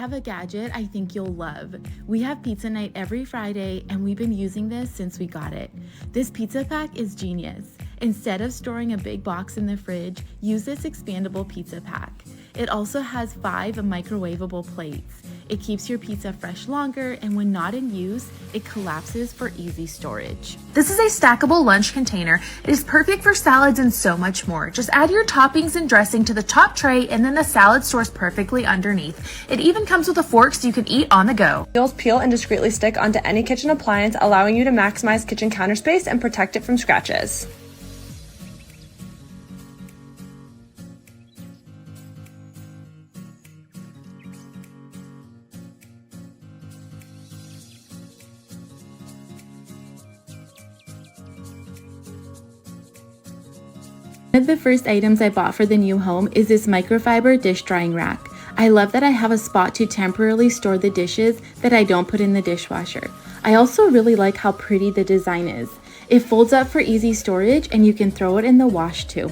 have a gadget I think you'll love. We have pizza night every Friday and we've been using this since we got it. This pizza pack is genius. Instead of storing a big box in the fridge, use this expandable pizza pack. It also has 5 microwavable plates. It keeps your pizza fresh longer, and when not in use, it collapses for easy storage. This is a stackable lunch container. It is perfect for salads and so much more. Just add your toppings and dressing to the top tray, and then the salad stores perfectly underneath. It even comes with a fork so you can eat on the go. Peels peel and discreetly stick onto any kitchen appliance, allowing you to maximize kitchen counter space and protect it from scratches. One of the first items I bought for the new home is this microfiber dish drying rack. I love that I have a spot to temporarily store the dishes that I don't put in the dishwasher. I also really like how pretty the design is. It folds up for easy storage and you can throw it in the wash too.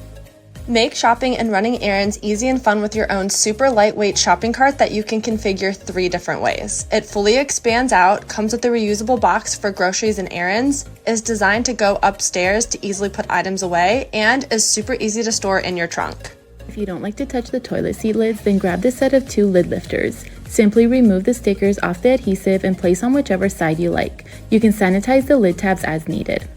Make shopping and running errands easy and fun with your own super lightweight shopping cart that you can configure 3 different ways. It fully expands out, comes with a reusable box for groceries and errands, is designed to go upstairs to easily put items away, and is super easy to store in your trunk. If you don't like to touch the toilet seat lids, then grab this set of 2 lid lifters. Simply remove the stickers off the adhesive and place on whichever side you like. You can sanitize the lid tabs as needed.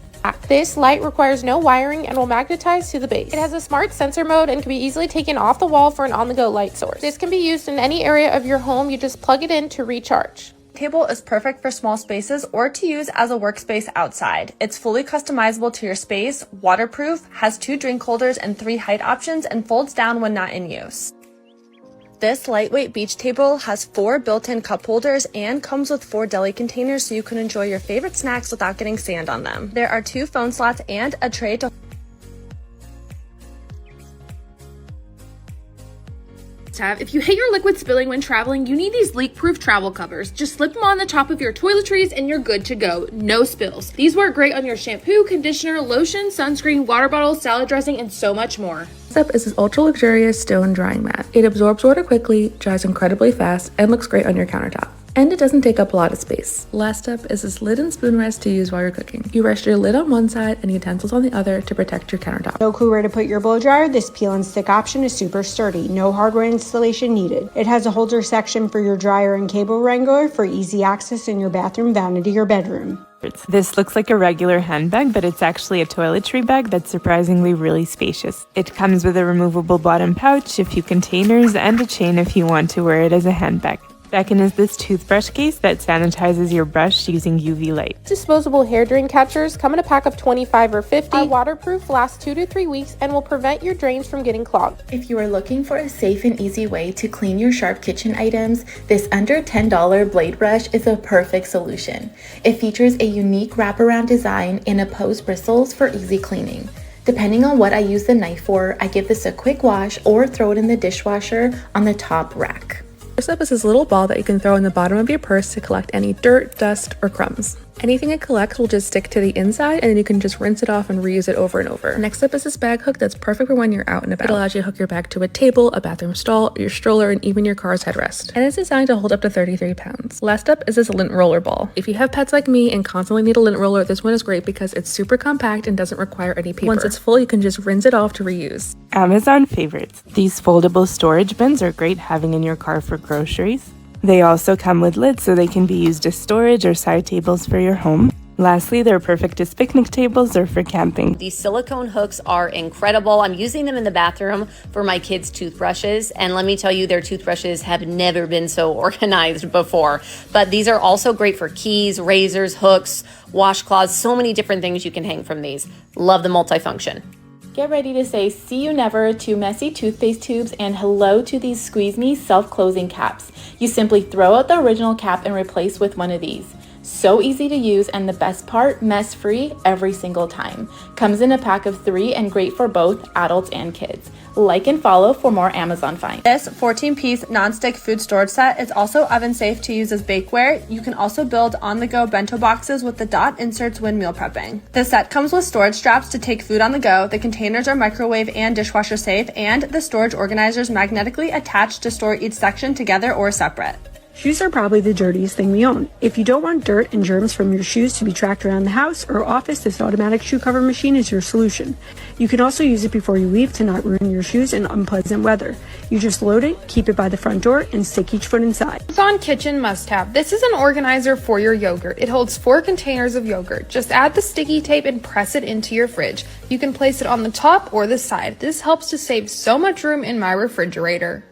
This light requires no wiring and will magnetize to the base. It has a smart sensor mode and can be easily taken off the wall for an on-the-go light source. This can be used in any area of your home. You just plug it in to recharge. Table is perfect for small spaces or to use as a workspace outside. It's fully customizable to your space, waterproof, has 2 drink holders and 3 height options, and folds down when not in use. This lightweight beach table has 4 built-in cup holders and comes with 4 deli containers so you can enjoy your favorite snacks without getting sand on them. There are 2 phone slots and a tray to Tab. If you hate your liquid spilling when traveling, you need these leak-proof travel covers. Just slip them on the top of your toiletries and you're good to go. No spills. These work great on your shampoo, conditioner, lotion, sunscreen, water bottles, salad dressing, and so much more. Next up is this ultra luxurious stone drying mat. It absorbs water quickly, dries incredibly fast, and looks great on your countertop. And it doesn't take up a lot of space. Last up is this lid and spoon rest to use while you're cooking. You rest your lid on one side and utensils on the other to protect your countertop. No clue where to put your blow dryer? This peel and stick option is super sturdy. No hardware installation needed. It has a holder section for your dryer and cable wrangler for easy access in your bathroom vanity or bedroom. This looks like a regular handbag, but it's actually a toiletry bag that's surprisingly really spacious. It comes with a removable bottom pouch, a few containers, and a chain if you want to wear it as a handbag. Second is this toothbrush case that sanitizes your brush using UV light. Disposable hair drain catchers come in a pack of 25 or 50. Are waterproof, last 2 to 3 weeks, and will prevent your drains from getting clogged. If you are looking for a safe and easy way to clean your sharp kitchen items, this under $10 blade brush is a perfect solution. It features a unique wraparound design and opposed bristles for easy cleaning. Depending on what I use the knife for, I give this a quick wash or throw it in the dishwasher on the top rack. First up is this little ball that you can throw in the bottom of your purse to collect any dirt, dust, or crumbs. Anything it collects will just stick to the inside and then you can just rinse it off and reuse it over and over. Next up is this bag hook that's perfect for when you're out and about. It allows you to hook your bag to a table, a bathroom stall, your stroller, and even your car's headrest. And it's designed to hold up to 33 pounds. Last up is this lint roller ball. If you have pets like me and constantly need a lint roller, this one is great because it's super compact and doesn't require any paper. Once it's full, you can just rinse it off to reuse. Amazon favorites. These foldable storage bins are great having in your car for groceries. They also come with lids so they can be used as storage or side tables for your home. Lastly, they're perfect as picnic tables or for camping. These silicone hooks are incredible. I'm using them in the bathroom for my kids' toothbrushes, and let me tell you, their toothbrushes have never been so organized before. But these are also great for keys, razors, hooks, washcloths, so many different things you can hang from these. Love the multifunction. Get ready to say see you never to messy toothpaste tubes and hello to these Squeeze Me self-closing caps. You simply throw out the original cap and replace with one of these. So easy to use, and the best part, mess-free every single time. Comes in a pack of 3 and great for both adults and kids. Like and follow for more Amazon finds. This 14-piece non-stick food storage set is also oven safe to use as bakeware. You can also build on-the-go bento boxes with the dot inserts when meal prepping. The set comes with storage straps to take food on the go. The containers are microwave and dishwasher safe, and the storage organizers magnetically attach to store each section together or separate. Shoes are probably the dirtiest thing we own. If you don't want dirt and germs from your shoes to be tracked around the house or office, this automatic shoe cover machine is your solution. You can also use it before you leave to not ruin your shoes in unpleasant weather. You just load it, keep it by the front door, and stick each foot inside. Amazon Kitchen must-have. This is an organizer for your yogurt. It holds 4 containers of yogurt. Just add the sticky tape and press it into your fridge. You can place it on the top or the side. This helps to save so much room in my refrigerator.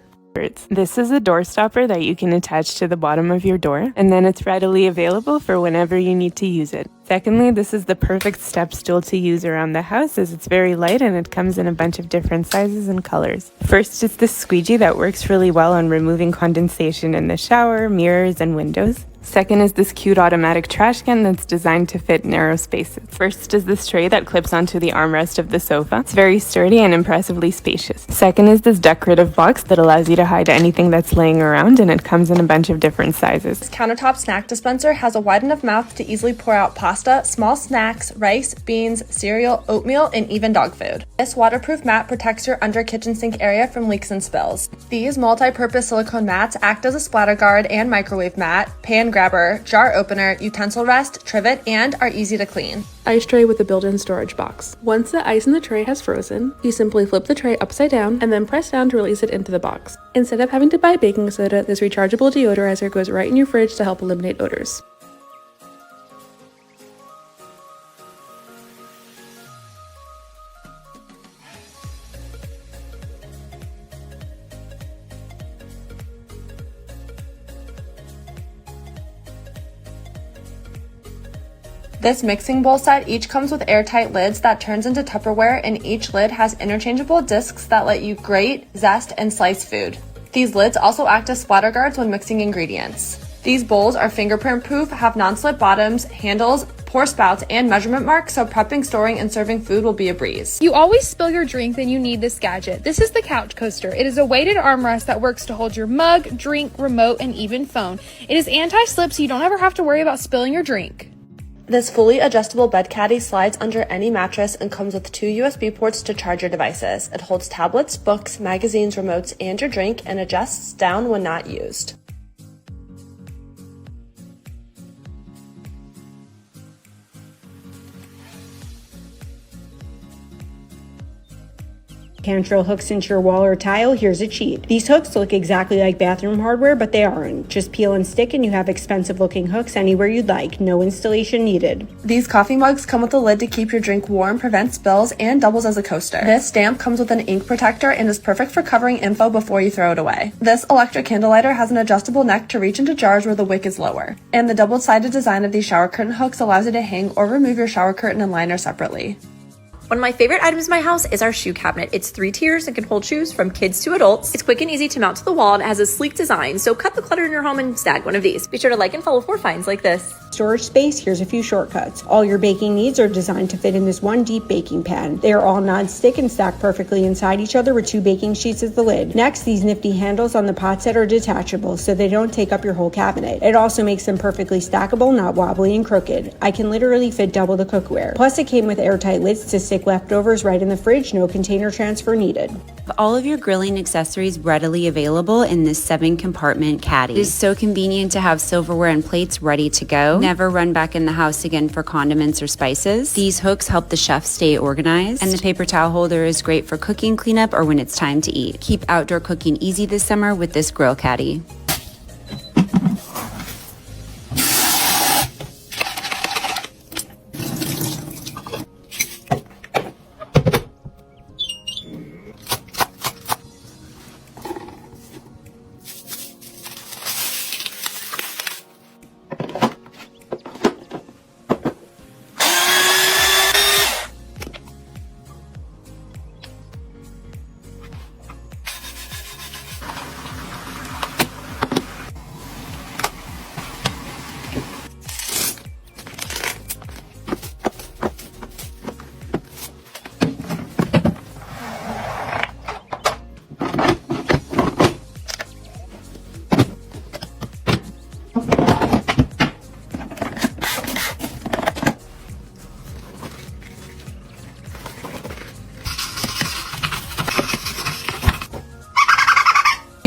This is a door stopper that you can attach to the bottom of your door, and then it's readily available for whenever you need to use it. Secondly, this is the perfect step stool to use around the house as it's very light and it comes in a bunch of different sizes and colors. First is this squeegee that works really well on removing condensation in the shower, mirrors, and windows. Second is this cute automatic trash can that's designed to fit narrow spaces. First is this tray that clips onto the armrest of the sofa. It's very sturdy and impressively spacious. Second is this decorative box that allows you to hide anything that's laying around, and it comes in a bunch of different sizes. This countertop snack dispenser has a wide enough mouth to easily pour out pasta, small snacks, rice, beans, cereal, oatmeal, and even dog food. This waterproof mat protects your under kitchen sink area from leaks and spills. These multi-purpose silicone mats act as a splatter guard and microwave mat, pan grabber, jar opener, utensil rest, trivet, and are easy to clean. Ice tray with a built-in storage box. Once the ice in the tray has frozen, you simply flip the tray upside down and then press down to release it into the box. Instead of having to buy baking soda, this rechargeable deodorizer goes right in your fridge to help eliminate odors. This mixing bowl set each comes with airtight lids that turns into Tupperware, and each lid has interchangeable discs that let you grate, zest, and slice food. These lids also act as splatter guards when mixing ingredients. These bowls are fingerprint proof, have non-slip bottoms, handles, pour spouts, and measurement marks, so prepping, storing, and serving food will be a breeze. You always spill your drink, then you need this gadget. This is the Couch Coaster. It is a weighted armrest that works to hold your mug, drink, remote, and even phone. It is anti-slip, so you don't ever have to worry about spilling your drink. This fully adjustable bed caddy slides under any mattress and comes with 2 USB ports to charge your devices. It holds tablets, books, magazines, remotes, and your drink, and adjusts down when not used. Can't drill hooks into your wall or tile? Here's a cheat. These hooks look exactly like bathroom hardware, but they aren't. Just peel and stick and you have expensive looking hooks anywhere you'd like. No installation needed. These coffee mugs come with a lid to keep your drink warm, prevent spills, and doubles as a coaster. This stamp comes with an ink protector and is perfect for covering info before you throw it away. This electric candle lighter has an adjustable neck to reach into jars where the wick is lower. And the double-sided design of these shower curtain hooks allows you to hang or remove your shower curtain and liner separately. One of my favorite items in my house is our shoe cabinet. It's 3 tiers and can hold shoes from kids to adults. It's quick and easy to mount to the wall and it has a sleek design, so cut the clutter in your home and snag one of these. Be sure to like and follow for finds like this. Storage space, here's a few shortcuts. All your baking needs are designed to fit in this one deep baking pan. They are all non-stick and stack perfectly inside each other with 2 baking sheets as the lid. Next, these nifty handles on the pot set are detachable so they don't take up your whole cabinet. It also makes them perfectly stackable, not wobbly and crooked. I can literally fit double the cookware. Plus, it came with airtight lids to stick leftovers right in the fridge, no container transfer needed. All of your grilling accessories readily available in this 7-compartment caddy. It is so convenient to have silverware and plates ready to go. Never run back in the house again for condiments or spices. These hooks help the chef stay organized, and the paper towel holder is great for cooking cleanup or when it's time to eat. Keep outdoor cooking easy this summer with this grill caddy.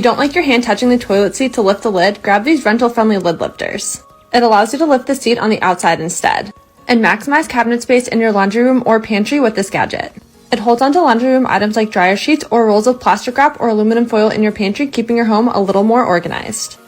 don't like your hand touching the toilet seat to lift the lid, grab these rental-friendly lid lifters. It allows you to lift the seat on the outside instead. And maximize cabinet space in your laundry room or pantry with this gadget. It holds onto laundry room items like dryer sheets or rolls of plastic wrap or aluminum foil in your pantry, keeping your home a little more organized.